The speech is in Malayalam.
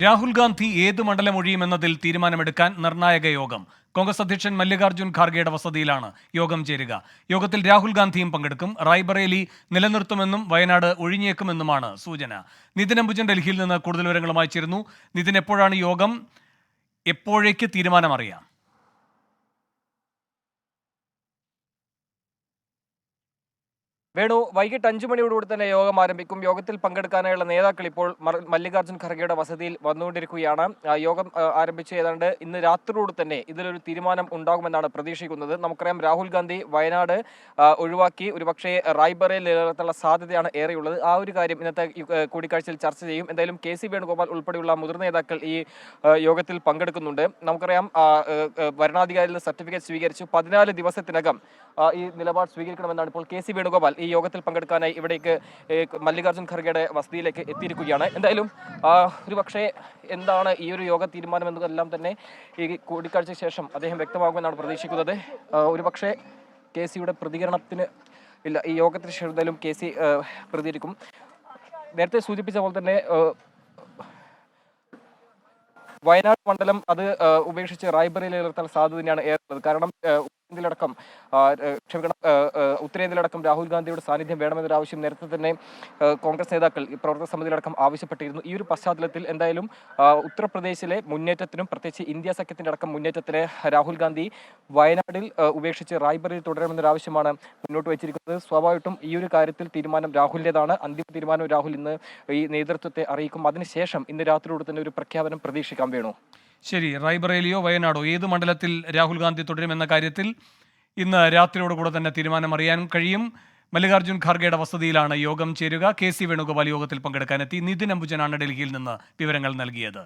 രാഹുൽ ഗാന്ധി ഏത് മണ്ഡലം ഒഴിയുമെന്നതിൽ തീരുമാനമെടുക്കാൻ നിർണായക യോഗം. കോൺഗ്രസ് അധ്യക്ഷൻ മല്ലികാർജ്ജുൻ ഖാർഗെയുടെ വസതിയിലാണ് യോഗം ചേരുക. യോഗത്തിൽ രാഹുൽ ഗാന്ധിയും പങ്കെടുക്കും. റായ്ബറേലി നിലനിർത്തുമെന്നും വയനാട് ഒഴിഞ്ഞേക്കുമെന്നുമാണ് സൂചന. നിതിൻ അംബുജൻ ഡൽഹിയിൽ നിന്ന് കൂടുതൽ വിവരങ്ങളുമായി ചേരുന്നു. നിതിൻ, എപ്പോഴാണ് യോഗം? എപ്പോഴേക്ക് തീരുമാനമറിയാം? വേണു, വൈകിട്ട് 5 മണിയോടുകൂടി തന്നെ യോഗം ആരംഭിക്കും. യോഗത്തിൽ പങ്കെടുക്കാനായുള്ള നേതാക്കൾ ഇപ്പോൾ മല്ലികാർജ്ജുൻ ഖർഗെയുടെ വസതിയിൽ വന്നുകൊണ്ടിരിക്കുകയാണ്. യോഗം ആരംഭിച്ച് ഏതാണ്ട് ഇന്ന് രാത്രിയോട് തന്നെ ഇതിലൊരു തീരുമാനം ഉണ്ടാകുമെന്നാണ് പ്രതീക്ഷിക്കുന്നത്. നമുക്കറിയാം, രാഹുൽ ഗാന്ധി വയനാട് ഒഴിവാക്കി ഒരുപക്ഷെ റായ്ബറേലിയിൽ നിലനിർത്താനുള്ള സാധ്യതയാണ് ഏറെയുള്ളത്. ആ ഒരു കാര്യം ഇന്നത്തെ കൂടിക്കാഴ്ചയിൽ ചർച്ച ചെയ്യും. എന്തായാലും KC വേണുഗോപാൽ ഉൾപ്പെടെയുള്ള മുതിർന്ന നേതാക്കൾ ഈ യോഗത്തിൽ പങ്കെടുക്കുന്നുണ്ട്. നമുക്കറിയാം, വരണാധികാരികളുടെ സർട്ടിഫിക്കറ്റ് സ്വീകരിച്ചു. 14 ദിവസത്തിനകം ഈ നിലപാട് സ്വീകരിക്കണമെന്നാണ് ഇപ്പോൾ KC വേണുഗോപാൽ ഈ യോഗത്തിൽ പങ്കെടുക്കാനായി ഇവിടേക്ക് മല്ലികാർജ്ജുൻ ഖർഗെയുടെ വസതിയിലേക്ക് എത്തിയിരിക്കുകയാണ്. എന്തായാലും ഒരുപക്ഷെ എന്താണ് ഈ ഒരു യോഗ തീരുമാനം എന്നതെല്ലാം തന്നെ ഈ കൂടിക്കാഴ്ചയ്ക്ക് ശേഷം അദ്ദേഹം വ്യക്തമാകുമെന്നാണ് പ്രതീക്ഷിക്കുന്നത്. ഒരുപക്ഷെ KCയുടെ പ്രതികരണത്തിന് ഇല്ല, ഈ യോഗത്തിന് ശേഷം എന്തായാലും KC പ്രതികരിക്കും. നേരത്തെ സൂചിപ്പിച്ച പോലെ തന്നെ വയനാട് മണ്ഡലം അത് ഉപേക്ഷിച്ച് റായ്ബറേലിയിൽ നിലനിർത്താൻ സാധ്യത തന്നെയാണ് ഏറുള്ളത്. കാരണം ഉത്തരേന്ത്യയിലടക്കം രാഹുൽ ഗാന്ധിയുടെ സാന്നിധ്യം വേണമെന്നൊരു ആവശ്യം നേരത്തെ തന്നെ കോൺഗ്രസ് നേതാക്കൾ പ്രവർത്തക സമിതിയിലടക്കം ആവശ്യപ്പെട്ടിരുന്നു. ഈ ഒരു പശ്ചാത്തലത്തിൽ എന്തായാലും ഉത്തർപ്രദേശിലെ മുന്നേറ്റത്തിനും പ്രത്യേകിച്ച് ഇന്ത്യ സഖ്യത്തിന്റെ അടക്കം മുന്നേറ്റത്തിന് രാഹുൽ ഗാന്ധി വയനാടിൽ ഉപേക്ഷിച്ച് റായ്ബറേലിയിൽ തുടരണമെന്നൊരു ആവശ്യമാണ് മുന്നോട്ട് വെച്ചിരിക്കുന്നത്. സ്വാഭാവികമായിട്ടും ഈ ഒരു കാര്യത്തിൽ തീരുമാനം രാഹുലിൻ്റെതാണ്. അന്തിമ തീരുമാനം രാഹുൽ ഇന്ന് ഈ നേതൃത്വത്തെ അറിയിക്കും. അതിനുശേഷം ഇന്ന് രാത്രിയോട് തന്നെ ഒരു പ്രഖ്യാപനം പ്രതീക്ഷിക്കാൻ വേണു. ശരി, റായ്ബറേലിയോ വയനാടോ ഏത് മണ്ഡലത്തിൽ രാഹുൽ ഗാന്ധി തുടരുമെന്ന കാര്യത്തിൽ ഇന്ന് രാത്രിയോടുകൂടെ തന്നെ തീരുമാനം അറിയാൻ കഴിയും. മല്ലികാർജ്ജുൻ ഖാർഗെയുടെ വസതിയിലാണ് യോഗം ചേരുക. KC വേണുഗോപാൽ യോഗത്തിൽ പങ്കെടുക്കാനെത്തി. നിതിൻ അംബുജനാണ് ഡൽഹിയിൽ നിന്ന് വിവരങ്ങൾ നൽകിയത്.